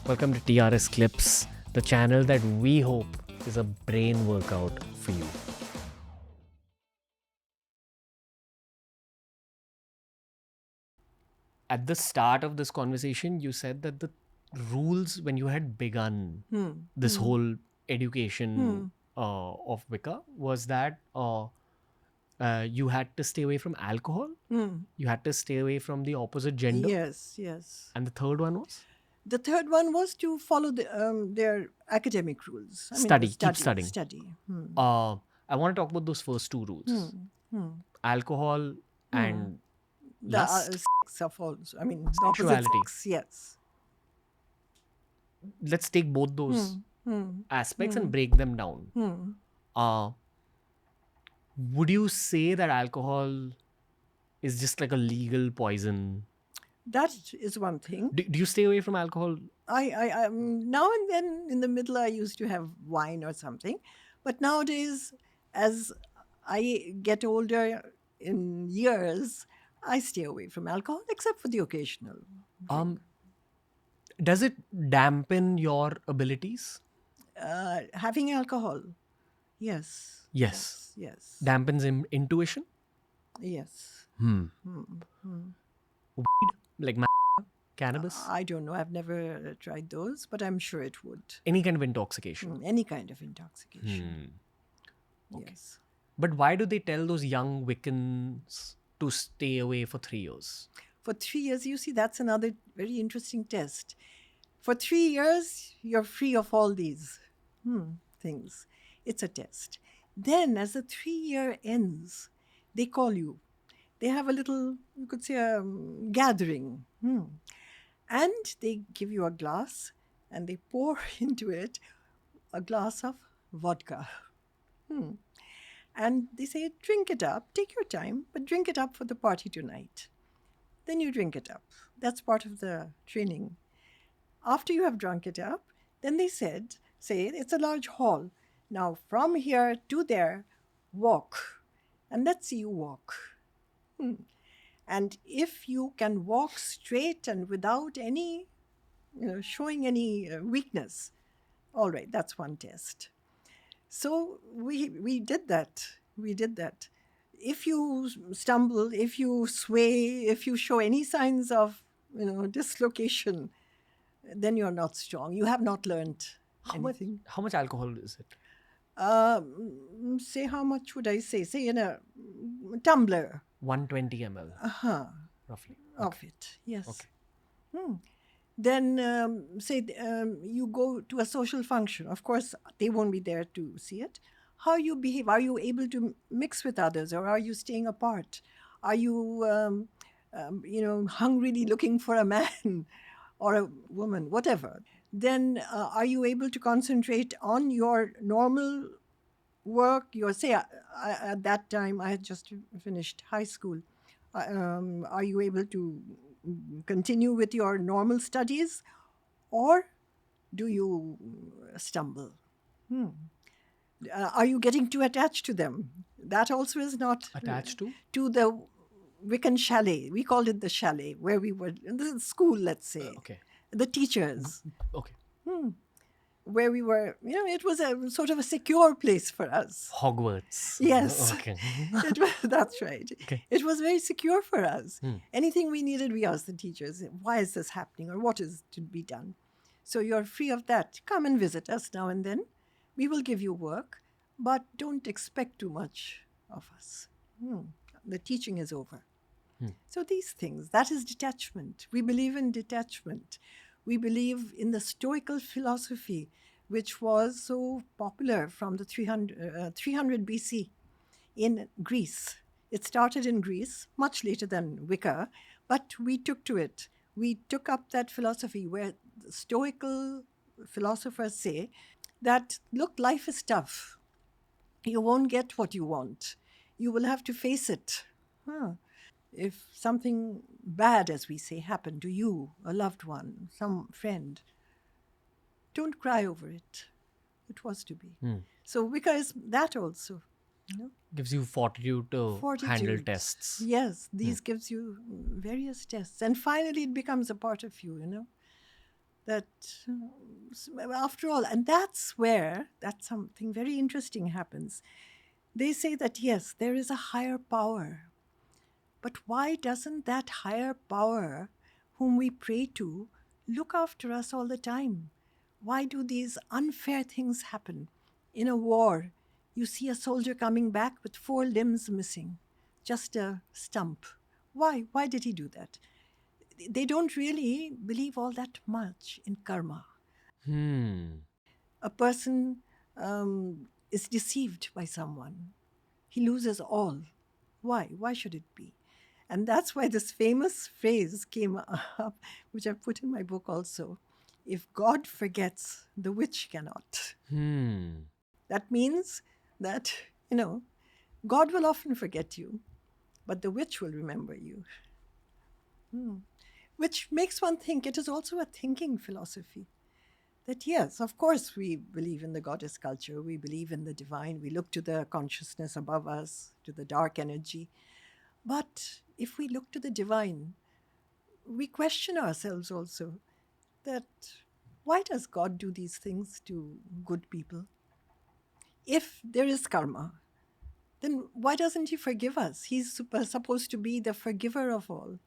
Welcome to TRS Clips, the channel that we hope is a brain workout for you. At the start of this conversation, you said that the rules when you had begun this whole education of Wicca was that you had to stay away from alcohol, you had to stay away from the opposite gender, Yes. and the third one was? The third one was to follow their academic rules. Keep studying. Study. I want to talk about those first two rules. Alcohol and The lust, sex of all. The opposite sexuality. sex. Yes. Let's take both those aspects and break them down. Would you say that alcohol is just like a legal poison? That is one thing. Do you stay away from alcohol? I now and then in the middle I used to have wine or something, but nowadays as I get older in years, I stay away from alcohol except for the occasional. Does it dampen your abilities? Having alcohol, yes. Yes. Yes. Dampens intuition? Yes. Like cannabis? I don't know. I've never tried those, but I'm sure it would. Any kind of intoxication? Any kind of intoxication. Yes. But why do they tell those young Wiccans to stay away for 3 years? For 3 years, you see, that's another very interesting test. For 3 years, you're free of all these things. It's a test. Then, as the 3-year ends, they call you. They have a little, you could say, a gathering. And they give you a glass and they pour into it a glass of vodka. And they say, drink it up, take your time, but drink it up for the party tonight. Then you drink it up. That's part of the training. After you have drunk it up, then they say it's a large hall. Now from here to there, walk. And let's see you walk. And if you can walk straight and without any, showing any weakness, all right, that's one test. So we did that. If you stumble, if you sway, if you show any signs of, dislocation, then you're not strong. You have not learned anything. How much alcohol is it? Say, how much would I say? Say in a tumbler. 120 ml. Roughly. Of it, yes. Okay. Then say you go to a social function. Of course, they won't be there to see it. How you behave? Are you able to mix with others, or are you staying apart? Are you, hungrily looking for a man or a woman, whatever? Then are you able to concentrate on your normal work? At that time, I had just finished high school. Are you able to continue with your normal studies, or do you stumble? Are you getting too attached to them? That also is not Attached to the Wiccan chalet. We called it the chalet, where we were in the school, let's say. Okay. The teachers. Okay. Where we were, it was a sort of a secure place for us. Hogwarts. Yes. Okay. That's right. Okay. It was very secure for us. Anything we needed, we asked the teachers, why is this happening, or what is to be done? So you're free of that. Come and visit us now and then. We will give you work, but don't expect too much of us. The teaching is over. So these things, that is detachment. We believe in detachment. We believe in the Stoical philosophy, which was so popular from the 300 BC in Greece. It started in Greece, much later than Wicca, but we took to it. We took up that philosophy where the Stoical philosophers say that, look, life is tough. You won't get what you want. You will have to face it. If something bad, as we say, happened to you, a loved one, some friend, don't cry over it. It was to be. So Wicca is that also. Gives you fortitude to handle tests. Yes, these gives you various tests. And finally it becomes a part of you, That after all, and that's where that something very interesting happens. They say that yes, there is a higher power, but why doesn't that higher power, whom we pray to, look after us all the time? Why do these unfair things happen? In a war, you see a soldier coming back with 4 limbs missing, just a stump. Why? Why did he do that? They don't really believe all that much in karma. A person is deceived by someone. He loses all. Why? Why should it be? And that's why this famous phrase came up, which I put in my book also. If God forgets, the witch cannot. That means that, God will often forget you, but the witch will remember you. Which makes one think it is also a thinking philosophy. That yes, of course, we believe in the goddess culture, we believe in the divine, we look to the consciousness above us, to the dark energy. But if we look to the divine, we question ourselves also that why does God do these things to good people? If there is karma, then why doesn't he forgive us? He's supposed to be the forgiver of all.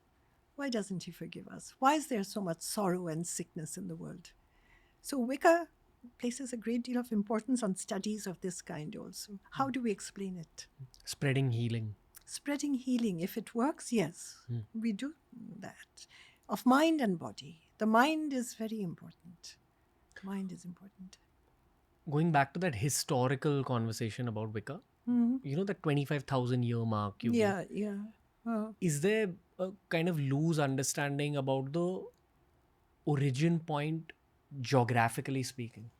Why doesn't he forgive us? Why is there so much sorrow and sickness in the world? So Wicca places a great deal of importance on studies of this kind also. How do we explain it? Spreading healing. Spreading healing. If it works, yes, we do that. Of mind and body. The mind is very important. Mind is important. Going back to that historical conversation about Wicca, the 25,000 year mark you gave. Yeah. Is there a kind of loose understanding about the origin point, geographically speaking?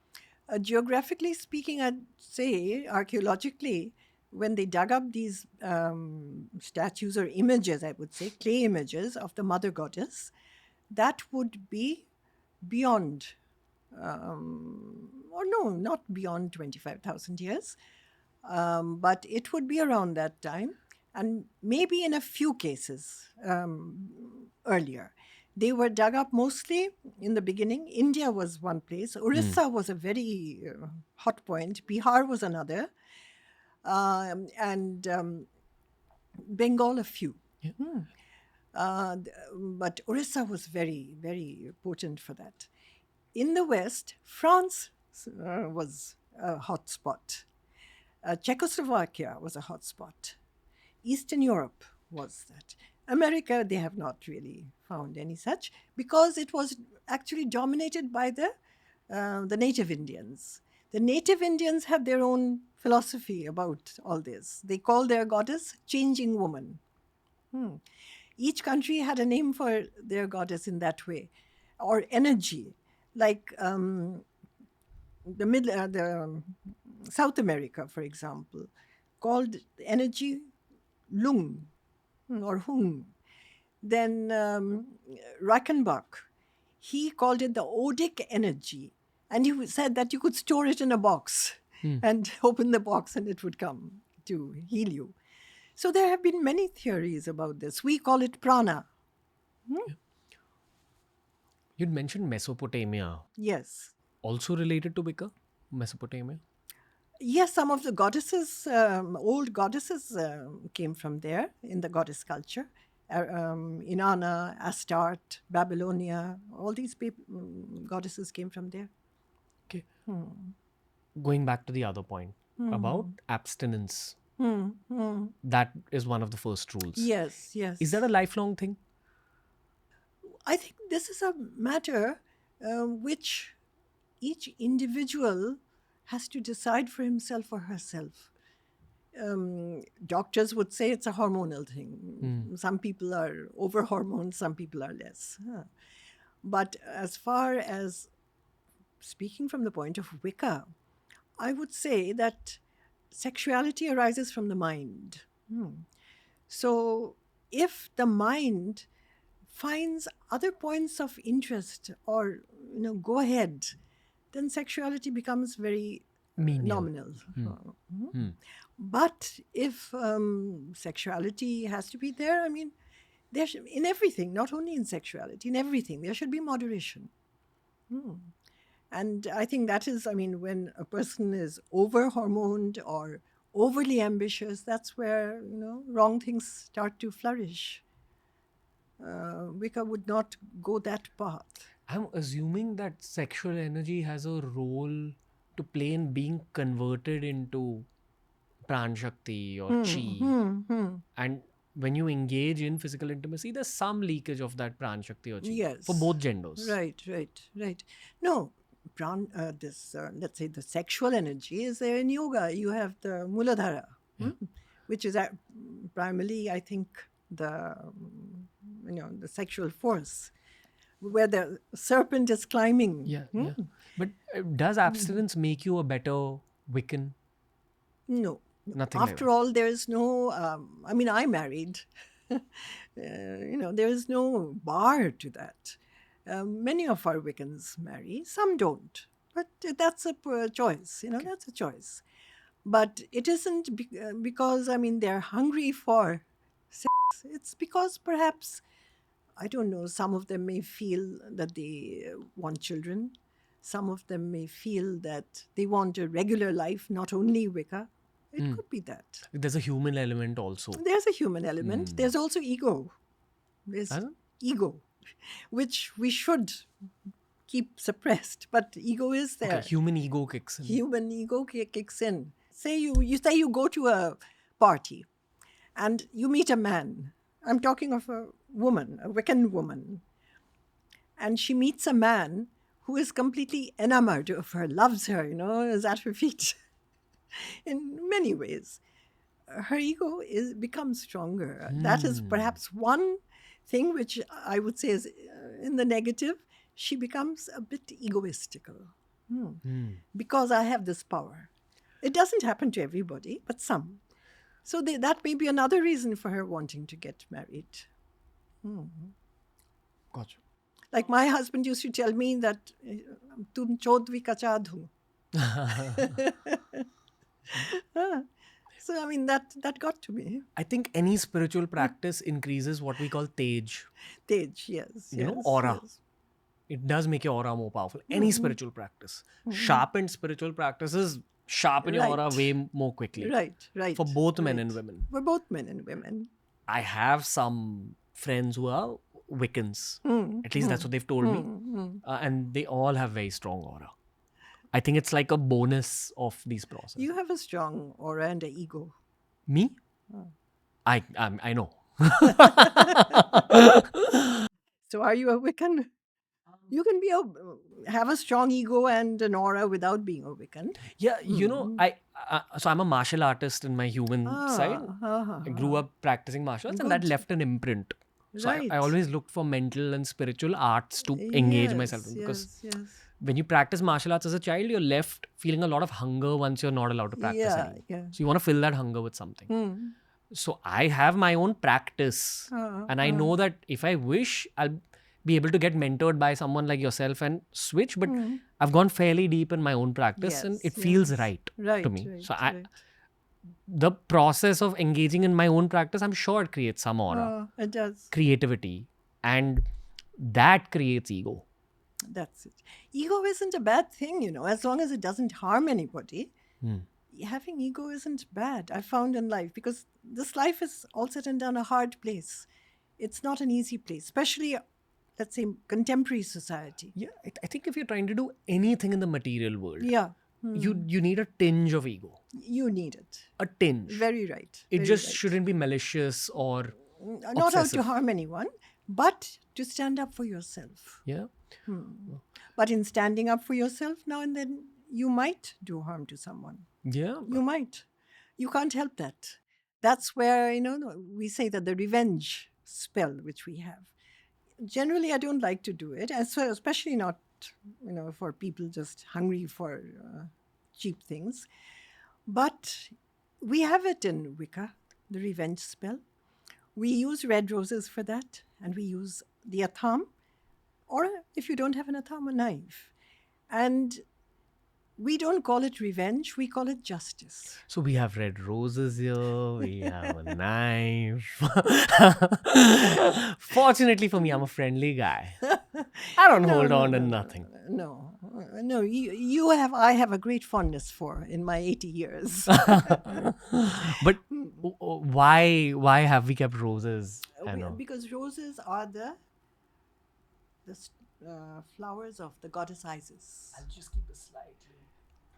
Geographically speaking, I'd say archaeologically, when they dug up these statues or images, I would say, clay images of the mother goddess, that would be beyond, or no, not beyond 25,000 years, but it would be around that time, and maybe in a few cases earlier. They were dug up mostly in the beginning. India was one place. Orissa was a very hot point. Bihar was another. And Bengal a few. But Orissa was very, very potent for that. In the West, France was a hot spot. Czechoslovakia was a hot spot. Eastern Europe was that. America, they have not really found any such, because it was actually dominated by the native Indians. The native Indians have their own philosophy about all this. They call their goddess Changing Woman. Each country had a name for their goddess in that way, or energy, like the South America, for example, called energy Lung or Hung. Then Reichenbach, he called it the odic energy. And he said that you could store it in a box and open the box and it would come to heal you. So there have been many theories about this. We call it prana. You'd mentioned Mesopotamia. Yes. Also related to Wicca, Mesopotamia? Yes, some of the goddesses, old goddesses came from there in the goddess culture. Inanna, Astarte, Babylonia, all these goddesses came from there. Okay. Going back to the other point about abstinence. That is one of the first rules. Yes. Is that a lifelong thing? I think this is a matter which each individual has to decide for himself or herself. Doctors would say it's a hormonal thing. Some people are over hormoned, some people are less. But as far as speaking from the point of Wicca, I would say that sexuality arises from the mind. So if the mind finds other points of interest or go ahead, then sexuality becomes very nominal. But if sexuality has to be there, I mean, in everything, not only in sexuality, in everything, there should be moderation. And I think that is, I mean, when a person is over-hormoned or overly ambitious, that's where, wrong things start to flourish. Wicca would not go that path. I'm assuming that sexual energy has a role to play in being converted into pran shakti or chi. And when you engage in physical intimacy, there's some leakage of that pran shakti or chi Yes. for both genders. Right. No, let's say the sexual energy is there in yoga. You have the Muladhara, which is primarily, I think, the sexual force, where the serpent is climbing. Yeah. But does abstinence make you a better Wiccan? No. Nothing After like all, there is no, I married. There is no bar to that. Many of our Wiccans marry, some don't. But that's a choice, that's a choice. But it isn't because, they're hungry for sex. It's because perhaps, I don't know, some of them may feel that they want children. Some of them may feel that they want a regular life, not only Wicca. It could be that. There's a human element also. There's a human element. There's also ego. There's ego, which we should keep suppressed. But ego is there. Okay, human ego kicks in. Human ego kicks in. Say you go to a party and you meet a man. I'm talking of a woman, a Wiccan woman. And she meets a man who is completely enamored of her, loves her, is at her feet. In many ways, her ego becomes stronger. That is perhaps one thing which I would say is in the negative. She becomes a bit egoistical because I have this power. It doesn't happen to everybody, but some. So that may be another reason for her wanting to get married. Gotcha. Like my husband used to tell me that, "Tum chodvi ka chadhu." So, that got to me. I think any spiritual practice increases what we call tej. Tej, yes. Aura. Yes. It does make your aura more powerful. Any spiritual practice. Sharpened spiritual practices sharpen your aura way more quickly. Right. For both men and women. For both men and women. I have some friends who are Wiccans. At least that's what they've told me. And they all have very strong aura. I think it's like a bonus of these processes. You have a strong aura and an ego. Me? I know. So are you a Wiccan? You can have a strong ego and an aura without being a Wiccan. Yeah, so I'm a martial artist in my human side. I grew up practicing martial arts and that left an imprint. So I always looked for mental and spiritual arts to engage myself in, because when you practice martial arts as a child, you're left feeling a lot of hunger once you're not allowed to practice anymore. So you want to fill that hunger with something. So I have my own practice and I know that if I wish, I'll be able to get mentored by someone like yourself and switch, but I've gone fairly deep in my own practice and it feels right to me. So the process of engaging in my own practice, I'm sure it creates some aura. It does. Creativity. And that creates ego. That's it. Ego isn't a bad thing, as long as it doesn't harm anybody. Having ego isn't bad, I found in life, because this life is all said and done a hard place. It's not an easy place, especially, let's say, contemporary society. Yeah, I think if you're trying to do anything in the material world, you need a tinge of ego. You need it. A tinge. Very right. It just shouldn't be malicious or not out to harm anyone, but to stand up for yourself. Yeah. But in standing up for yourself, now and then, you might do harm to someone. Yeah. You might. You can't help that. That's where, we say that the revenge spell which we have. Generally, I don't like to do it, especially not, for people just hungry for cheap things. But we have it in Wicca, the revenge spell. We use red roses for that, and we use the atham, or if you don't have an atham, a knife. And We don't call it revenge, we call it justice. So we have red roses here, we have a knife. Fortunately for me, I'm a friendly guy. I don't hold on to nothing. No, I have a great fondness for in my 80 years. But why have we kept roses? I know. Because roses are the flowers of the goddess Isis. I'll just keep it slightly.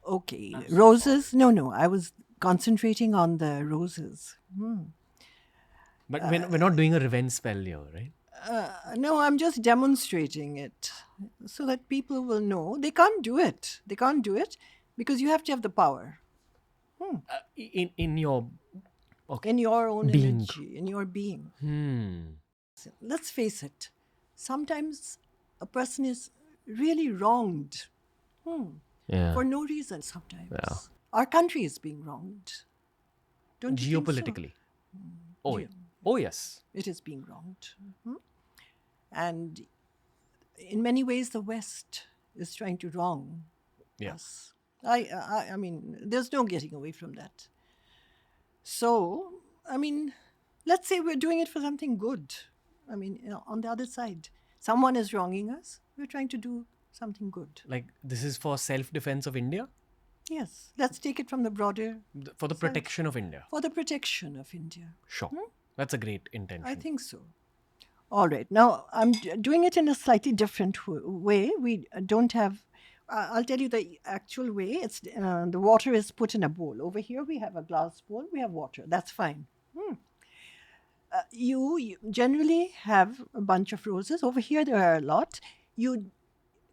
Okay, roses. No, I was concentrating on the roses. But we're not doing a revenge spell here, right? No, I'm just demonstrating it so that people will know. They can't do it. They can't do it because you have to have the power. In your In your own being. energy, in your being. Let's face it. Sometimes a person is really wronged. Yeah. For no reason sometimes. Yeah. Our country is being wronged. Don't you think so? Geopolitically. Oh, yeah. Oh, yes. It is being wronged. And in many ways, the West is trying to wrong us. I mean, there's no getting away from that. So, I mean, let's say we're doing it for something good. I mean, on the other side, someone is wronging us. We're trying to do something good. Like, this is for self-defense of India? Yes. Let's take it from the broader... For the protection of India? For the protection of India. Sure. That's a great intention. I think so. All right. Now, I'm doing it in a slightly different way. We don't have... I'll tell you the actual way. It's the water is put in a bowl. Over here, we have a glass bowl. We have water. That's fine. You generally have a bunch of roses. Over here, there are a lot. You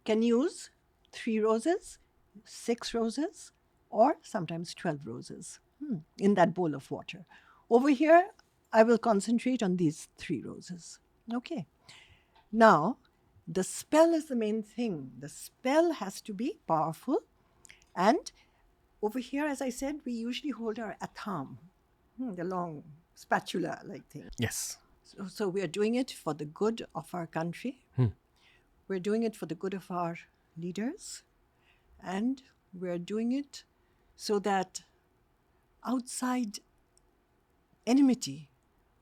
can use 3 roses, 6 roses, or sometimes 12 roses in that bowl of water. Over here, I will concentrate on these 3 roses. Okay. Now, the spell is the main thing. The spell has to be powerful. And over here, as I said, we usually hold our atham, the long spatula-like thing. Yes. So we are doing it for the good of our country. We're doing it for the good of our leaders. And we're doing it so that outside enmity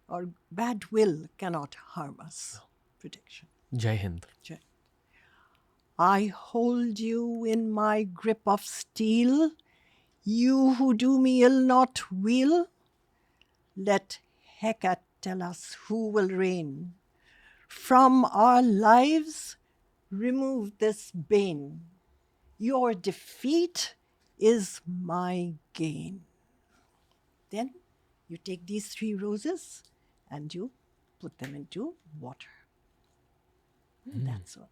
or bad will cannot harm us. Protection. Jai Hind. Jai. I hold you in my grip of steel. You who do me ill not will. Let Hecate tell us who will reign. From our lives, remove this bane. Your defeat is my gain. Then you take these 3 roses and you put them into water. That's all.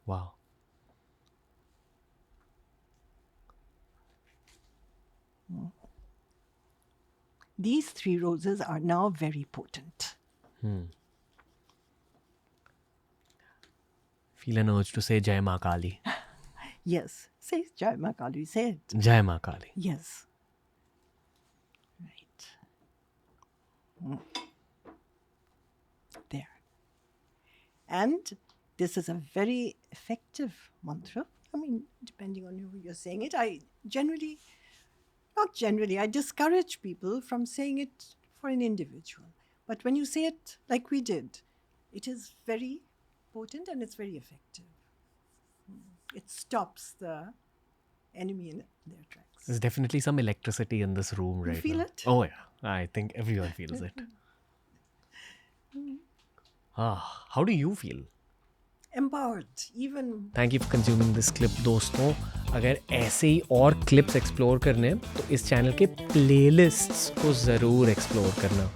Wow. These 3 roses are now very potent. Feel an urge to say Jai Ma Kali. Yes. Say Jai Ma Kali. Say it. Jai Ma Kali. Yes. Right. There. And this is a very effective mantra. I mean, depending on who you're saying it, I discourage people from saying it for an individual. But when you say it like we did, it is very potent and it's very effective. It stops the enemy in their tracks. There's definitely some electricity in this room right now. You feel it? Oh, yeah. I think everyone feels it. How do you feel? Empowered, even. Thank you for consuming this clip, दोस्तों. अगर ऐसे ही और clips explore करने हैं तो इस channel के playlists को ज़रूर explore करना.